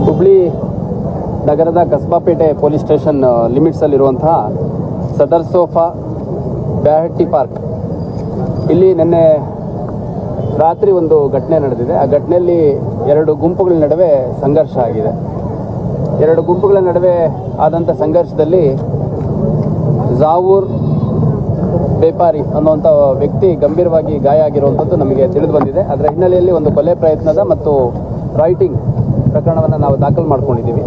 ಹುಬ್ಳಿ ನಗರದ Kasbapete police station ಲಿಮಿಟ್ಸಲ್ಲಿರುವಂತಹ Sadar Sofa Byahatti park ಇಲ್ಲಿ ನಿನ್ನೆ ರಾತ್ರಿ ಒಂದು ಘಟನೆ ನಡೆದಿದೆ. ಆ ಘಟನೆಯಲ್ಲಿ ಎರಡು ಗುಂಪುಗಳ ನಡುವೆ ಸಂಘರ್ಷ ಆಗಿದೆ. ಎರಡು ಗುಂಪುಗಳ ನಡುವೆ ಆದಂಥ ಸಂಘರ್ಷದಲ್ಲಿ ಜಾವೂರ್ ಬೇಪಾರಿ ಅನ್ನುವಂಥ ವ್ಯಕ್ತಿ ಗಂಭೀರವಾಗಿ ಗಾಯ ಆಗಿರುವಂಥದ್ದು ನಮಗೆ ತಿಳಿದು ಬಂದಿದೆ. ಅದರ ಹಿನ್ನೆಲೆಯಲ್ಲಿ ಒಂದು ಕೊಲೆ ಪ್ರಯತ್ನದ ಮತ್ತು ರೈಟಿಂಗ್ ಪ್ರಕರಣವನ್ನು ನಾವು ದಾಖಲು ಮಾಡ್ಕೊಂಡಿದ್ದೀವಿ.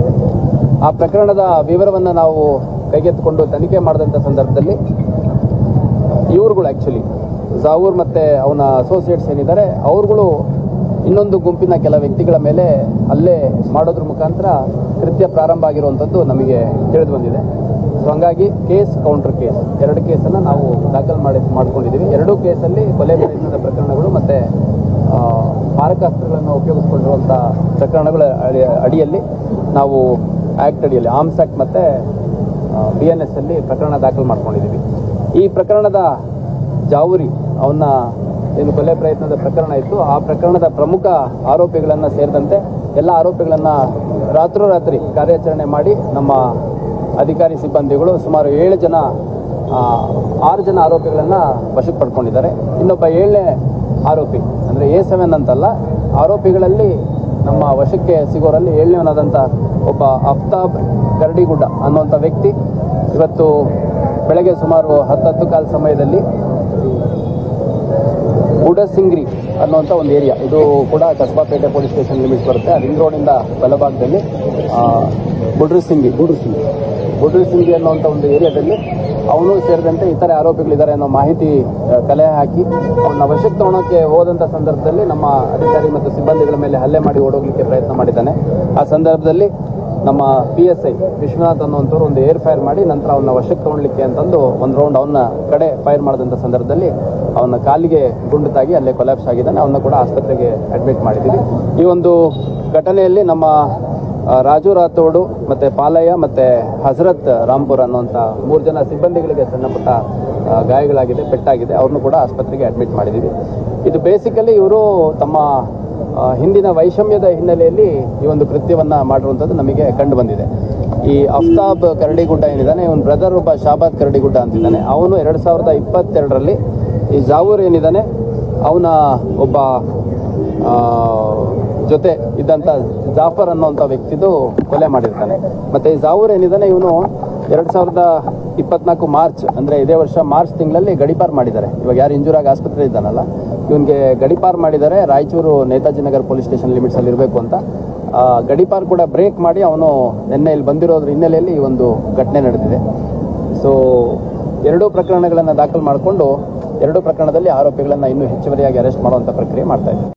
ಆ ಪ್ರಕರಣದ ವಿವರವನ್ನು ನಾವು ಕೈಗೆತ್ತಿಕೊಂಡು ತನಿಖೆ ಮಾಡಿದಂಥ ಸಂದರ್ಭದಲ್ಲಿ ಇವ್ರುಗಳು ಆ್ಯಕ್ಚುಲಿ ಜಾವೂರ್ ಮತ್ತು ಅವನ ಅಸೋಸಿಯೇಟ್ಸ್ ಏನಿದ್ದಾರೆ ಅವ್ರುಗಳು ಇನ್ನೊಂದು ಗುಂಪಿನ ಕೆಲ ವ್ಯಕ್ತಿಗಳ ಮೇಲೆ ಹಲ್ಲೆ ಮಾಡೋದ್ರ ಮುಖಾಂತರ ಕೃತ್ಯ ಪ್ರಾರಂಭ ಆಗಿರುವಂಥದ್ದು ನಮಗೆ ತಿಳಿದು ಬಂದಿದೆ. ಸೊ ಹಂಗಾಗಿ ಕೇಸ್ ಕೌಂಟರ್ ಕೇಸ್ ಎರಡು ಕೇಸನ್ನು ನಾವು ದಾಖಲು ಮಾಡ್ಕೊಂಡಿದ್ದೀವಿ. ಎರಡೂ ಕೇಸಲ್ಲಿ ಕೊಲೆ ಪ್ರಯತ್ನದ ಪ್ರಕರಣಗಳು ಮತ್ತು ಮಾರಕಾಸ್ತ್ರಗಳನ್ನು ಉಪಯೋಗಿಸ್ಕೊಂಡಿರುವಂಥ ಪ್ರಕರಣಗಳ ಅಡಿಯಲ್ಲಿ ನಾವು ಆ್ಯಕ್ಟ್ ಅಡಿಯಲ್ಲಿ ಆರ್ಮ್ಸ್ ಆ್ಯಕ್ಟ್ ಮತ್ತು BNS ಅಲ್ಲಿ ಪ್ರಕರಣ ದಾಖಲು ಮಾಡ್ಕೊಂಡಿದ್ದೀವಿ. ಈ ಪ್ರಕರಣದ ಜಾವೂರಿ ಅವನ ಏನು ಕೊಲೆ ಪ್ರಯತ್ನದ ಪ್ರಕರಣ ಇತ್ತು, ಆ ಪ್ರಕರಣದ ಪ್ರಮುಖ ಆರೋಪಿಗಳನ್ನು ಸೇರಿದಂತೆ ಎಲ್ಲ ಆರೋಪಿಗಳನ್ನು ರಾತ್ರೋರಾತ್ರಿ ಕಾರ್ಯಾಚರಣೆ ಮಾಡಿ ನಮ್ಮ ಅಧಿಕಾರಿ ಸಿಬ್ಬಂದಿಗಳು ಸುಮಾರು 6 ಜನ ಆರೋಪಿಗಳನ್ನು ವಶಕ್ಕೆ ಪಡ್ಕೊಂಡಿದ್ದಾರೆ. ಇನ್ನೊಬ್ಬ 7ನೇ ಆರೋಪಿ ಅಂದರೆ A7 ಅಂತಲ್ಲ, ಆರೋಪಿಗಳಲ್ಲಿ ನಮ್ಮ ವಶಕ್ಕೆ ಸಿಗೋರಲ್ಲಿ 7ನೇವನಾದಂಥ ಒಬ್ಬ ಅಫ್ತಾಬ್ ಕರಡಿಗುಡ್ಡ ಅನ್ನುವಂಥ ವ್ಯಕ್ತಿ ಇವತ್ತು ಬೆಳಗ್ಗೆ ಸುಮಾರು 10 ಕಾಲ ಸಮಯದಲ್ಲಿ ಬುಡಸಿಂಗ್ರಿ ಅನ್ನುವಂಥ ಒಂದು ಏರಿಯಾ, ಇದು ಕೂಡ ಕಸ್ಬಾಪೇಟೆ ಪೊಲೀಸ್ ಸ್ಟೇಷನ್ ಲಿಮಿಟ್ಸ್ ಬರುತ್ತೆ, ರಿಂಗ್ ರೋಡಿಂದ ಬಲಭಾಗದಲ್ಲಿ ಬುಡ್ರಸಿಂಗಿ ಅನ್ನುವಂಥ ಒಂದು ಏರಿಯಾದಲ್ಲಿ ಅವನು ಸೇರಿದಂತೆ ಇತರೆ ಆರೋಪಿಗಳಿದ್ದಾರೆ ಅನ್ನೋ ಮಾಹಿತಿ ಕಲೆ ಹಾಕಿ ಅವನ್ನ ವಶಕ್ಕೆ ತಗೊಳ್ಳೋಕೆ ಹೋದಂಥ ಸಂದರ್ಭದಲ್ಲಿ ನಮ್ಮ ಅಧಿಕಾರಿ ಮತ್ತು ಸಿಬ್ಬಂದಿಗಳ ಮೇಲೆ ಹಲ್ಲೆ ಮಾಡಿ ಓಡೋಗ್ಲಿಕ್ಕೆ ಪ್ರಯತ್ನ ಮಾಡಿದ್ದಾನೆ. ಆ ಸಂದರ್ಭದಲ್ಲಿ ನಮ್ಮ PSI ವಿಶ್ವನಾಥ್ ಅನ್ನುವಂಥವ್ರು ಒಂದು ಏರ್ ಫೈರ್ ಮಾಡಿ ನಂತರ ಅವನ್ನ ವಶಕ್ಕೆ ತಗೊಳ್ಳಿಕ್ಕೆ ಅಂತಂದು ಒಂದು ರೌಂಡ್ ಅವನ್ನ ಕಡೆ ಫೈರ್ ಮಾಡಿದಂಥ ಸಂದರ್ಭದಲ್ಲಿ ಅವನ ಕಾಲಿಗೆ ಗುಂಡು ತಾಗಿ ಅಲ್ಲೇ ಕೊಲ್ಯಾಪ್ಸ್ ಆಗಿದ್ದಾನೆ. ಅವನ್ನ ಕೂಡ ಆಸ್ಪತ್ರೆಗೆ ಅಡ್ಮಿಟ್ ಮಾಡಿದ್ದೀವಿ. ಈ ಒಂದು ಘಟನೆಯಲ್ಲಿ ನಮ್ಮ ರಾಜು ರಾಥೋಡು ಮತ್ತು ಪಾಲಯ್ಯ ಮತ್ತು ಹಜರತ್ ರಾಂಪುರ್ ಅನ್ನುವಂಥ 3 ಜನ ಸಿಬ್ಬಂದಿಗಳಿಗೆ ಸಣ್ಣ ಪುಟ್ಟ ಗಾಯಗಳಾಗಿದೆ, ಪೆಟ್ಟಾಗಿದೆ. ಅವ್ರನ್ನೂ ಕೂಡ ಆಸ್ಪತ್ರೆಗೆ ಅಡ್ಮಿಟ್ ಮಾಡಿದ್ದೀವಿ. ಇದು ಬೇಸಿಕಲಿ ಇವರು ತಮ್ಮ ಹಿಂದಿನ ವೈಷಮ್ಯದ ಹಿನ್ನೆಲೆಯಲ್ಲಿ ಈ ಒಂದು ಕೃತ್ಯವನ್ನು ಮಾಡಿರುವಂಥದ್ದು ನಮಗೆ ಕಂಡು ಬಂದಿದೆ. ಈ ಅಫ್ತಾಬ್ ಕರಡಿಗುಡ್ಡ ಏನಿದ್ದಾನೆ, ಇವನ ಬ್ರದರ್ ಒಬ್ಬ ಶಾಬಾದ್ ಕರಡಿಗುಡ್ಡ ಅಂತಿದ್ದಾನೆ. ಅವನು 2022ರಲ್ಲಿ ಈ ಜಾವೂರ್ ಏನಿದ್ದಾನೆ ಅವನ ಒಬ್ಬ ಜೊತೆ ಇದ್ದಂಥ ಜಾಫರ್ ಅನ್ನೋಂಥ ವ್ಯಕ್ತಿದು ಕೊಲೆ ಮಾಡಿರ್ತಾನೆ. ಮತ್ತು ಈ ಜಾವೂರ್ ಏನಿದ್ದಾನೆ ಇವನು 2024 ಮಾರ್ಚ್ ಅಂದರೆ ಇದೇ ವರ್ಷ ಮಾರ್ಚ್ ತಿಂಗಳಲ್ಲಿ ಗಡಿಪಾರ್ ಮಾಡಿದ್ದಾರೆ. ಇವಾಗ ಯಾರು ಇಂಜೂರ್ ಆಗಿ ಆಸ್ಪತ್ರೆ ಇದ್ದಾನಲ್ಲ ಇವನಿಗೆ ಗಡಿಪಾರ್ ಮಾಡಿದ್ದಾರೆ. ರಾಯಚೂರು ನೇತಾಜಿ ನಗರ್ ಪೊಲೀಸ್ ಸ್ಟೇಷನ್ ಲಿಮಿಟ್ಸಲ್ಲಿ ಇರಬೇಕು ಅಂತ ಗಡಿಪಾರ್ ಕೂಡ ಬ್ರೇಕ್ ಮಾಡಿ ಅವನು ನಿನ್ನೆ ಇಲ್ಲಿ ಬಂದಿರೋದ್ರ ಹಿನ್ನೆಲೆಯಲ್ಲಿ ಈ ಒಂದು ಘಟನೆ ನಡೆದಿದೆ. ಸೊ ಎರಡೂ ಪ್ರಕರಣಗಳನ್ನು ದಾಖಲು ಮಾಡಿಕೊಂಡು ಎರಡೂ ಪ್ರಕರಣದಲ್ಲಿ ಆರೋಪಿಗಳನ್ನು ಇನ್ನೂ ಹೆಚ್ಚುವರಿಯಾಗಿ ಅರೆಸ್ಟ್ ಮಾಡುವಂಥ ಪ್ರಕ್ರಿಯೆ ಮಾಡ್ತಾ ಇದ್ದೀವಿ.